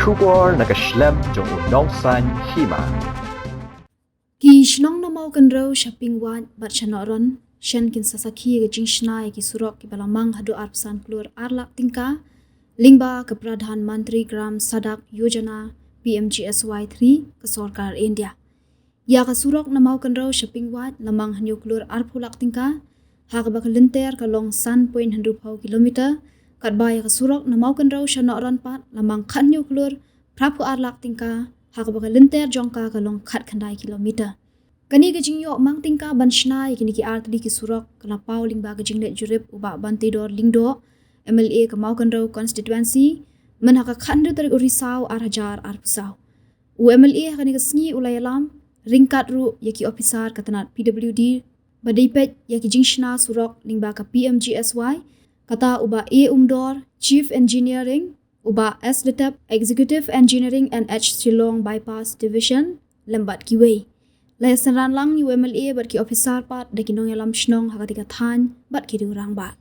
Shubor nakaslem jong unongsan hima. Ki shnong na mau kan rau shopping wan bat chanoron shan kin sasaki ga jingshna ki surok ki balamang hadu arpsan klur arlak tingka lingba ke Pradhan Mantri Gram Sadak Yojana PMGSY 3 ke Sarkar India. Ya ka surok na mau kan rau shopping wan lamang hanyu klur arpulak tingka ha ka bakal linter ka long san point handu pau kilometer kat ba ya ka surok na mau kan rau shanoron pat lamang khanyu klur prapu arlak tingka hak bakal linter jongka kalong khat khandai kilometer. Kani ke jingyo mang tingka banshna kini ki artli ki surok kala pau lingba ke jinglet jurip uba bantidor lingdo MLA ke mau kanrau constituency men haka khandu tarik urisau arhajar arpusau. MLA kani ke sngi ulai alam ringkat ru yaki officer katanat PWD badipet yaki jingshna surok lingba ke PMGSY kata uba A Umdor Chief Engineering uba SDTEP Executive Engineering and H Shillong Bypass Division lembat kiwei. Lesan ran lang UMLA bat ki officer pat deki nong yalam shnong hakatika than bat ki durang bat.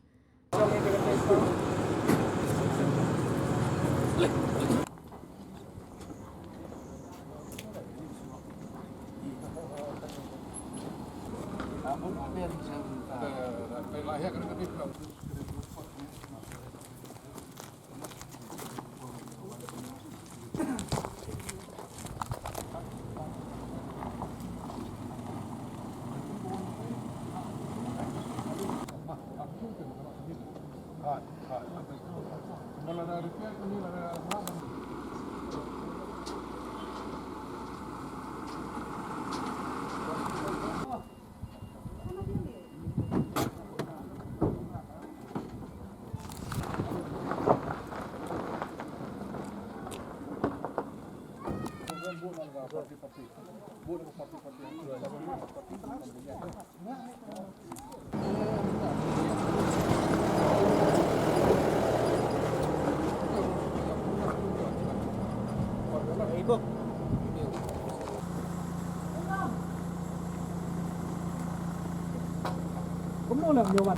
Cũng là nhiều mặt.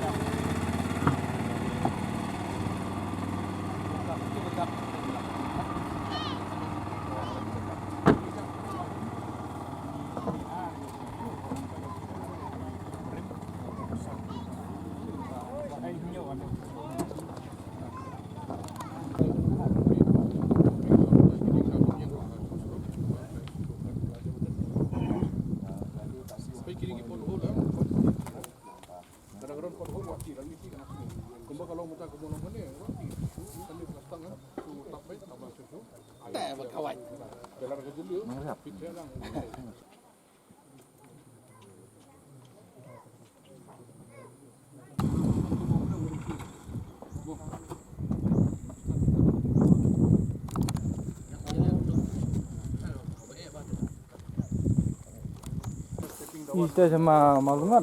Kita sama malungan.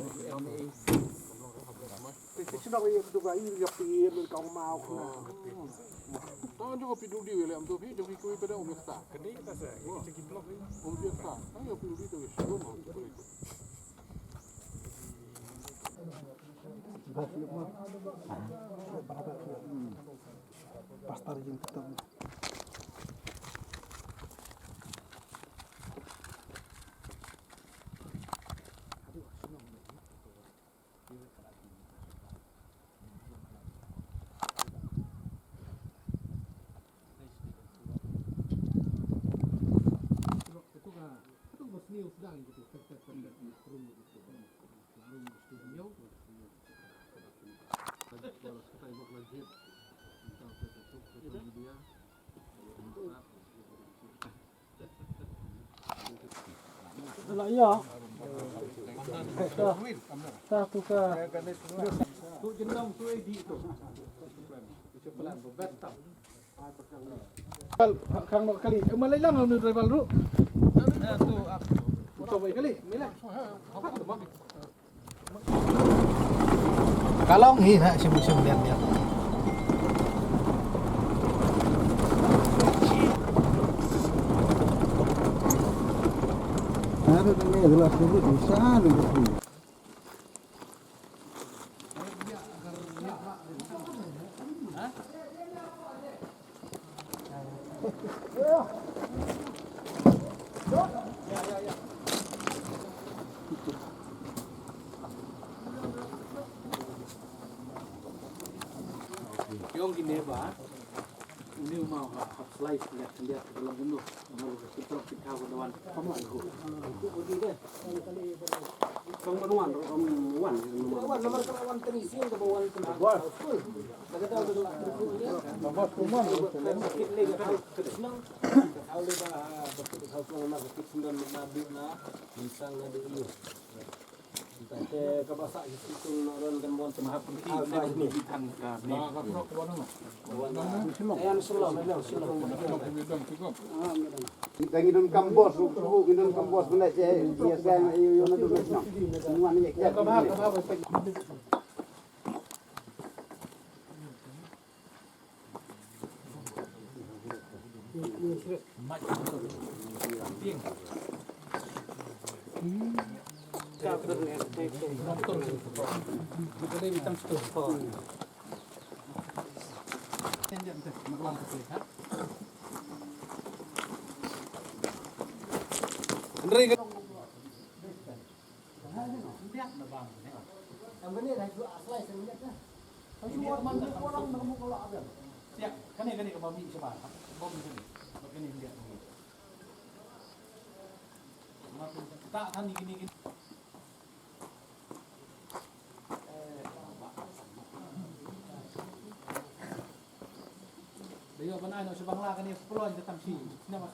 Tangan juga pidu di wilayah tu, jadi kui pada umesta. Kini kita saya, cekik blok ni. Umesta, tangan pidu di tu, sebelum itu. Pastar yang tetap. Lah ya. Tak suka. Tu jendong tu edi tu. Pelan bebetam. Kang nak kali. Malay lang ang driver ru. Tu tu baik kali. Mila. Kalong hi nak sim-sim lihat-lihat. Ada ni adalah sebut besar begitu. Yung gineba, ini mau hak slice lihat dia dalam bumbu, mau kita kita kawan paman aku. Kang manuan, wan nomor kawan terisi ke bawah tempat. Ada tahu tu. Bapak kuman Sakit lagi kalau senang. Kalau dia betul kalau nak sakit senang nabi na bisa ngadu ini. Tapi kabasa itu naron gambar tempat ini ditangkap ni. Ayan sulam, memang sulam. Kita ngidun kampus, suku ngidun kampus benda je biasa yang ada tu nak. Semua ni ya. Kita ni hitam situ. Tenjam tu, maklum tu ha. Andre ke? Ya, kan ni ke bami siapa? Bami ni. Begini dia. Tak kan gini. Dia benar nak sebang lah kan ni peluang tetap si. Nama.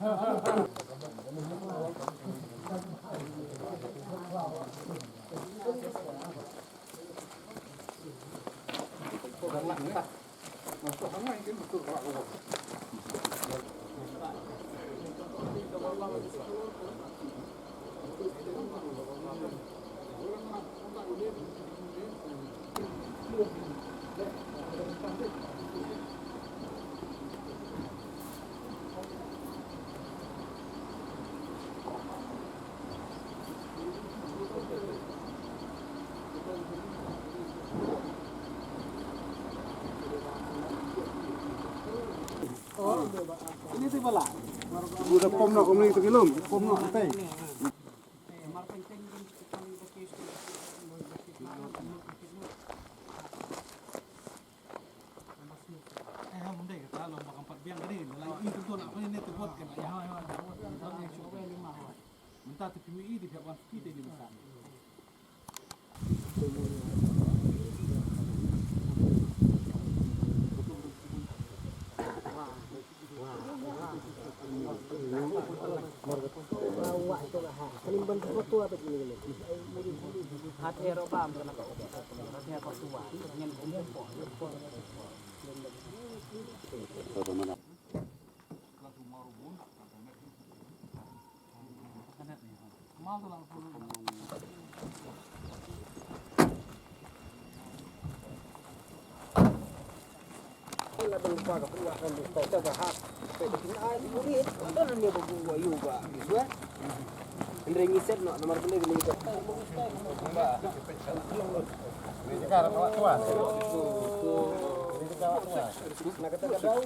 Ini tu bala. Budak pom nak komuni tu kilom, pom nak tai. Munde kita lo makan empat biang tadi. Lagi itu tu nak apa ni tu buat kan? Ya, minta tu PMI di pihak wanita di besar. Andre ngisep nak nomor beli beli tu. Ini sekarang awak tua. Nak kata kadau.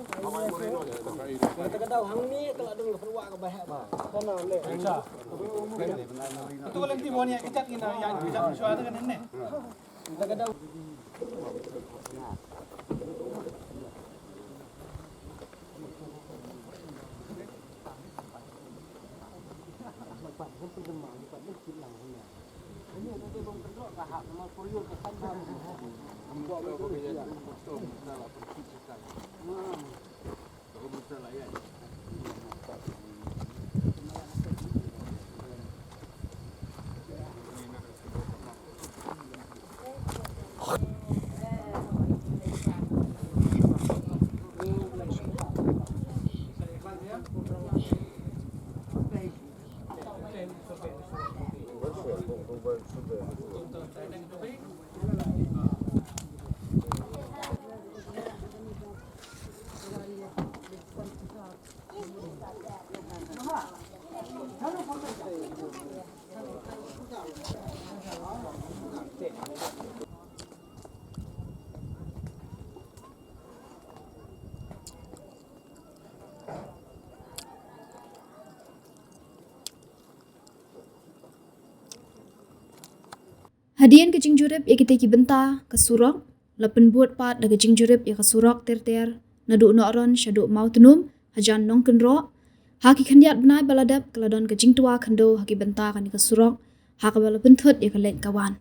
Nak kata kadau hang ni kalau ada keluar ke bahaya bah. Sana le. Itu kalau nanti mau ni kita kena yang bisa suara kan ni. Nak kadau. Hadian ke jingjurip ya kita ki benta ke surok, lapen buat pat da ke jingjurip ya ke surok ter nadu noron syadu mau tunum hajan nong kenro. Haki kandiat benai baladap keladon ke jingtua kendo haki benta kan ke surok, haka bala bentut ya ke lek kawan.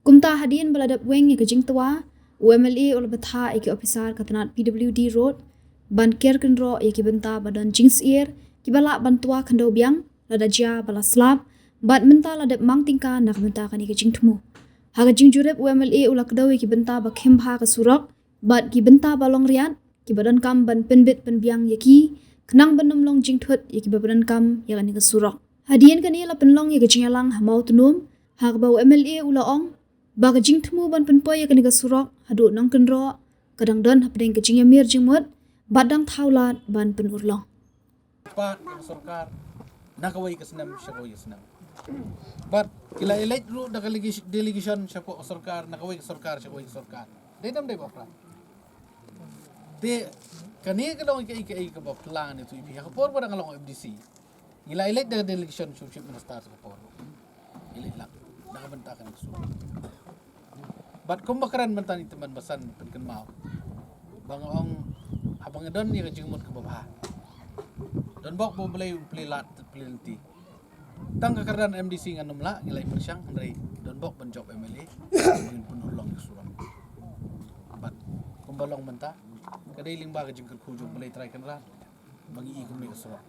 Kumta hadian baladap weng ya ke jingtua, UMLA ol betha ya ke ofisar katanat PWD Road, ban ker kenro ya ke benta badan jings ear, ki bala bantua kendo biang, lada jia bala slap, bat menta ladap mang tingka nak benta kan ke jingtumu. Haga jingjurip UMLA ula kedawi ki benta ba kemha ke surok, bat ki benta balong riat, ki badan kam ban penbit penbiang yaki, kenang benum long jingtut yaki badan kam yakani ke surok. Hadian kan la penlong yaki jingalang hamau tunum, haga ba UMLA ula ong, ba ke jingtumu ban penpoy yakani ke surok, hadu nong kenro, kadang don hapdeng ke jingamir jingmut, badang taulat ban penurlong. Pat yang sarkar nakaway ka senam siya ko senam. But kila elect ru da delegation siya ko sarkar nakaway ka sarkar siya ko sarkar. Dai ba pra. De kani ka long ka ba plan itu ibi ka por ba ngalong FDC. Kila elect da delegation chief minister sa por. Elect lang nakabenta ka ng sulo. But kung bakaran man tani teman basan penken mau. Bangong habang don ni ka jingmut ka babaha. Don bok mo play lat play tang kakaran MDC nganum la ngilai persyang ndai don bok penjob MLA ngin penulong surang bat kumbalong menta kadai lingba ka jingkar kujung mulai try kan ra bagi i kumni surang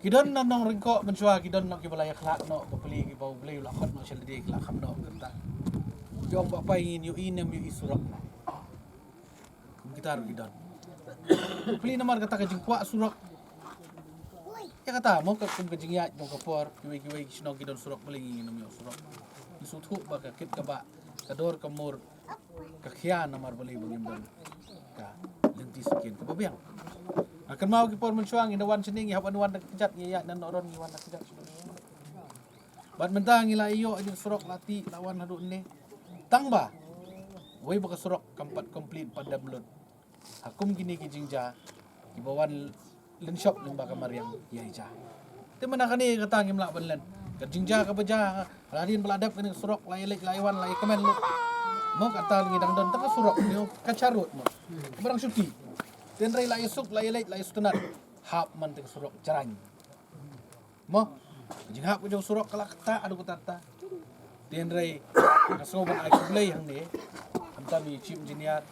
kidon nanong ringko mensua kidon no kibalaya khlak no bapeli ki bau blay la khot no selde khlak kham no kenta jong ba pai ngin yu inem yu surang kita ru kidon beli nomor kata kajing kuak surak ya kata mau ke kajing ya mau ke por kiwi sino kidon surak beli nginum yo surak isutu baka kit ka ba kador kamur kakhian nomor beli bangim don ka lenti sekian ke babiang akan mau ki por mensuang indawan sening hapan wan kejat ya nan oron wan kejat bat mentang ila iyo ajing surak lati lawan hadu ni tangba wei baka surak kampat complete pada blood Hakum gini ki jingja ibawan len shop ning baka mariang yaija te manakani kata ngim la banlen ka jingja ka baja radin beladap kini surok lai laiwan lai komen lu mo kata ngidang don ta surok ni kacarut mo barang syuti ten rai lai suk lai sutunat hap man te surok jarang mo jing hap jong surok kala kata adu kata ten rai kasoban ai play hang ni amtami chief engineer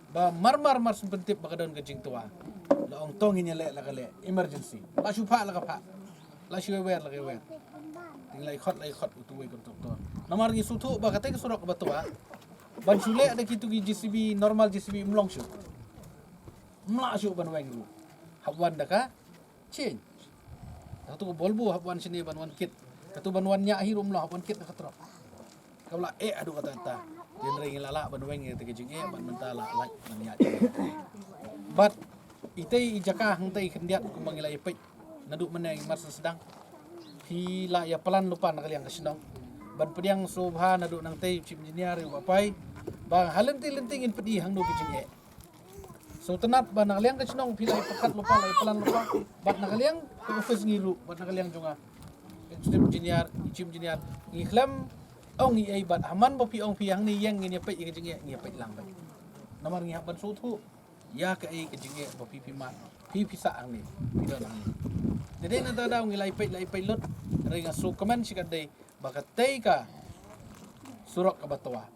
ba mar sempentip bakadon ke jing tua la ong tong ini le la kale emergency la shupa la ka la shuwer la kewer tinglai khot utu we kon to namar ni sutu ba kate ke surok ba tua ban sule ada kitu gi JCB normal JCB mlong shu mla shu ban weng ru habwan da ka change tu bolbu habwan sini ban wan kit katu ban wan nya hirum la habwan kit ka trop kabla adu kata dia ring lala ban weng te kejing ban mentala like man ya but itei ijaka hangtai kendiat ku mangila ipet naduk meneng masa sedang hila ya pelan lupa nak liang kesenong ban pediang subha naduk nang tei chief engineer yu bapai bang halenting pedi hang do kejing so tenat ban nak liang kesenong hila pekat lupa lai pelan lupa bat nak liang ke office ngiru bat nak liang jonga chief engineer ngiklam ong ai bat haman bopi ong piang ni yang ngi pe ke jinge ngi pe lang ba namar ngi ban su thu ya ke ai ke jinge bopi pi mat pi sa ang ni pi lang ni jadi na daw ngi lai pe lot ringa su komen si kadai bakatei ka surok ka batwa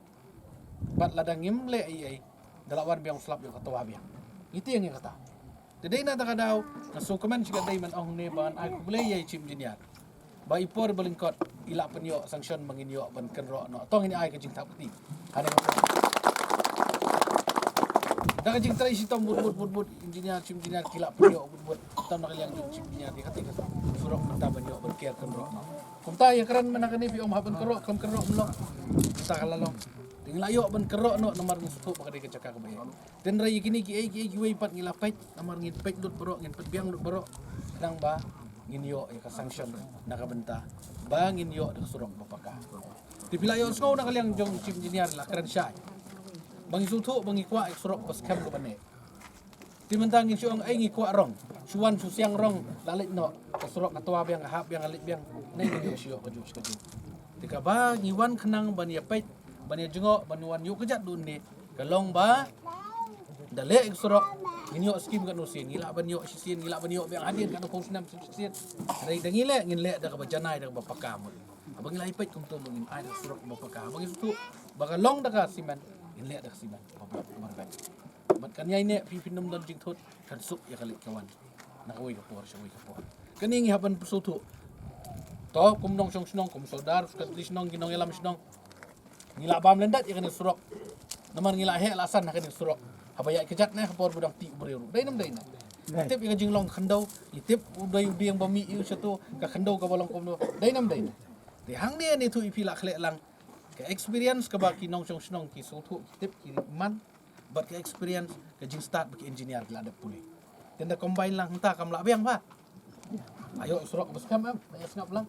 bat ladang ngimle ai dalawan biang slap yo katwa biang itu yang kata jadi na daw na su komen si kadai man ong ni ban ai ku ble yai chim engineer ba ipor belingkot ila penyo sanction manginyo ban kenro no tong ini ai ke jing tap ti ane da jing trai si tom but engineer chim engineer kila penyo but tom nak liang chim engineer di khatik surok menta banyo ban ker kenro no kumta ya keran manakani pi om haban kenro kom kenro mlok ta kalalong tingla yo ban kenro no nomor ngusup pakade ke cakak bae den rai kini ki wei pat ngilapet nomor ngin pet lut bro ngin pet biang lut bro nang ba nginyo ya ka sanction nakabenta bang nginyo da surok bapaka tipilayo sko nakaliang jong chief engineer la keren syai bang isutu bang ikwa surok pas kam ko bane timantang ngin syong ai ngikwa rong suwan susiang rong lalit no ka surok atwa biang hap biang alit biang Nai ngi sio ka ju ska ju. Tika ba ngiwan khenang ban ya pait ban ya jengok ban wan yu kejat dun ni. Kalong ba dale surok ngiyo skim kan usin ngila ban yo sisin ngila ban yo biang hadin kan pos nam sisin. Dai dangile ngin le da ka bajanai da ka bapakam. Abang ngila ipait kum to ngin ai da surok bapakam. Abang itu bakalong da ka siman ngin le da ka siman. Marban. Mat kan yai ne pi pinum dan jing thot kan sup ya kali kawan. Nakawai ka por syawai ka por. Kaning haban pesutu. To kum nong snong kum saudar sukat snong ginong elam snong. Ngila bam lendat ya kan surok. Naman ngila he alasan kan surok. Habaya kejat na kapor budang ti ubreru. Dai nam dai na. Tip yang jinglong khandau, itip udai yang bami iu satu ka khandau ka bolong kom. Dai nam dai na. Di hang dia ni tu ipila khle lang. Ka experience ka ba ki nong snong ki sotu tip ki man. But ka experience ka jing start bagi engineer la ada puli. Tenda combine lang henta kam la biang ba. Ayo surok beskam am, ayo ngap lang.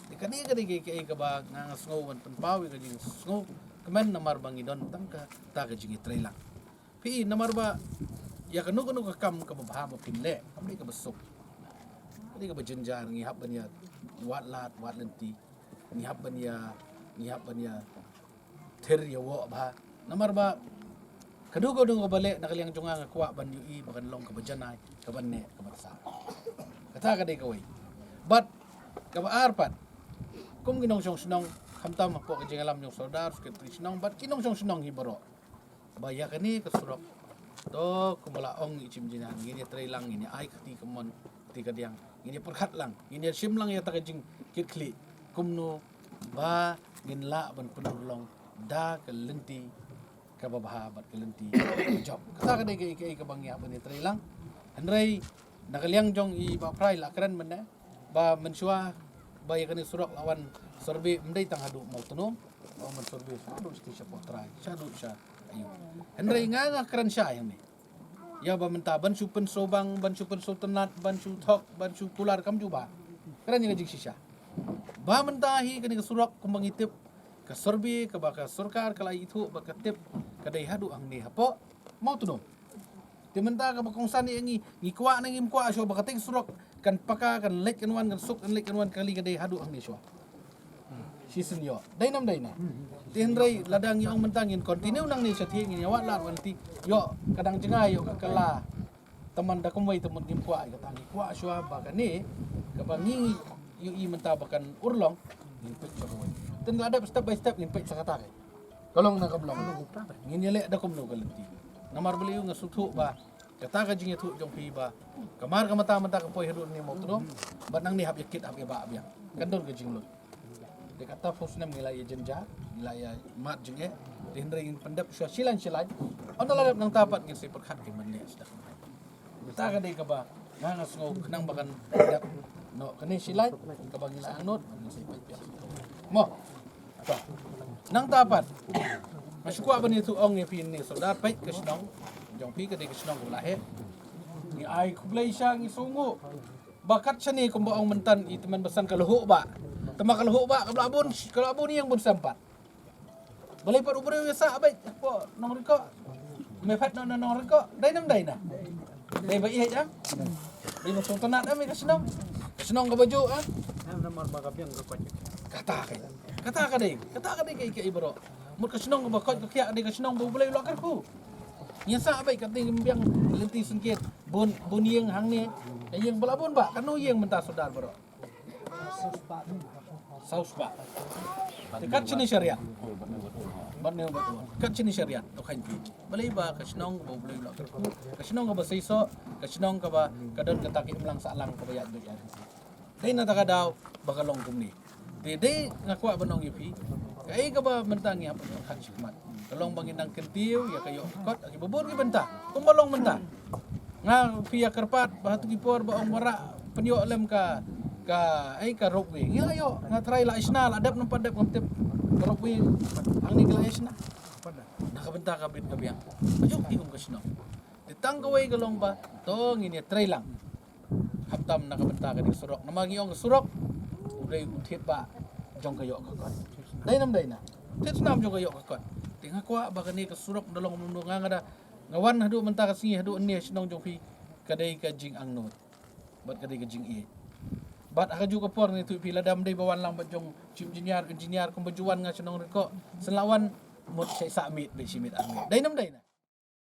Di kani ka ba ngang sngow pen pawi ka jing sngow. Kemen namar bangidon tang ka ta ka jing itrei lang. Pi namar ba ya kanu ka kam ka babha ba pinle amri ka besuk amri ka bajenjar ngihap ban ya wat lenti ngihap ban ya ter ya wo ba namar ba kadu ka balik nakaliang junga nga kwa ban ui bakan long ka bajanai ka banne ka barsa kata ka dai kawai but ka ba arpat kum ginong snong khamtam po ka jingalam yung saudar ka snong but kinong snong hibaro Baya kani kesurok to kumala ong ichim jinan ngini tray lang ngini ai khati kamon ti kadiang ngini perkhat lang ngini sim lang ya takajing kitli kumno ba ngin la ban penulong da kelenti ka babha bat kelenti job kata kadai ke bangya ban tray lang andrai nakaliang jong i ba prai la kran men ba mensua baya kani surok lawan sorbe mdai tang hadu mau tunom o men sorbe hadu sti sya potrai syadu sya Henry nga keren siya yang ni. Ya ba menta ban su pen sobang ban su pen sultanat ban su thok ban su pular kam juba. Keren yang jing sisya. Ba menta hi kani surok kumbang itip ka sorbi ka ba ka surkar kala itu ba ka tip kadai hadu ang ni hapo mau tunom. Ti menta ka ba kongsan ni ngikwa nang imkwa so ba kating surok kan paka kan lek kan wan kan suk kan lek kan wan kali kadai hadu ang ni so. Season yo. Dai nam dai na. Tinrai ladang yang mentangin continue nang ni sathi ngin awak lar wanti yo kadang jengai yo kala teman da kumwai teman gimpwa ka tangi kwa syua ba kani ka bangi yu i mentabakan urlong ngin pek chawai ten ada step by step ngin pek sakata kai kolong na kablong ngin yele da kumno kalenti namar beliu ngasutu ba kata ka jing itu jong pi ba kamar ka mata ka poi hadu ni mo tudom ba nang ni hab yakit hab ba abiang kandon ka jing lo dia kata fosna ngilai jenja ngilai mat jenge dihindring pendap silan onda ladap nang tapat ngin si perkhat ke menle sudah kita ka dei ka ba ngangas ngo kenang bakan pendap no kani silai ka ba ngila anot ngin si pajak mo apa nang tapat masukwa ba ni tu ong ni pin ni saudar pait ke snong jong pi ka dei ke snong ko lahe ni ai kublai sya ngi sungu bakat sani kumba ong mentan i teman besan ka luhuk ba Temak kalau ba kalau abun ni yang pun sempat. Boleh pat ubre wesa baik po nong reko. Me fat nong reko. Dai nam dai na. Dai ba ihai jam. Dai mo sultanat ame kasenong. Kasenong ka baju ah. Namar bagabian ka kwat. Kata ka dai kai bro. Mut kasenong ba kot ka dai kasenong bo boleh lokar ku. Nya sa baik ka ting biang lenti sengket. Bun yang hang ni. Yang belabun ba kanu yang mentah saudar bro. Saus ba. Dekat sini syariat. Barne ba. Dekat sini syariat to kain pi. Balai ba kasenong bo boleh lo. Kasenong ka ba seiso, kasenong ka ba kadon ka taki melang salang ka bayad do yan. Dai na ta daw bakalong kumni. Dede ngakwa banong ipi. Kai ka ba mentangi apa kan hikmat. Kalong bangin nang kentiu ya kayo kot aki bobor ki benta. Kumbalong menta. Nga pia kerpat bahatu kipor ba ong wara penyo lem ka rope ya ayo nga try la isna la adap nang padap ngam rope ang ni gila isna pada nakabenta ka bit kabiang ajo ti kum kasno ditang kaway galong ba to ngini try lang haptam nakabenta ka ni surok namagi ong surok uday uthit ba jong kayo ka kon dai nam dai na tit nam jong kayo ka kon tinga kwa ba kani ka surok dalong mundo nga ngada ngawan hadu menta ka singi hadu ni sinong jong pi kadai ka jing ang not bat kadai ka jing i Bat haju kapor ni tu pila dam dei bawan lang bajong chief engineer kong bajuan nga chenong reko selawan mut sai submit dei simit amit. Dai nam dai na.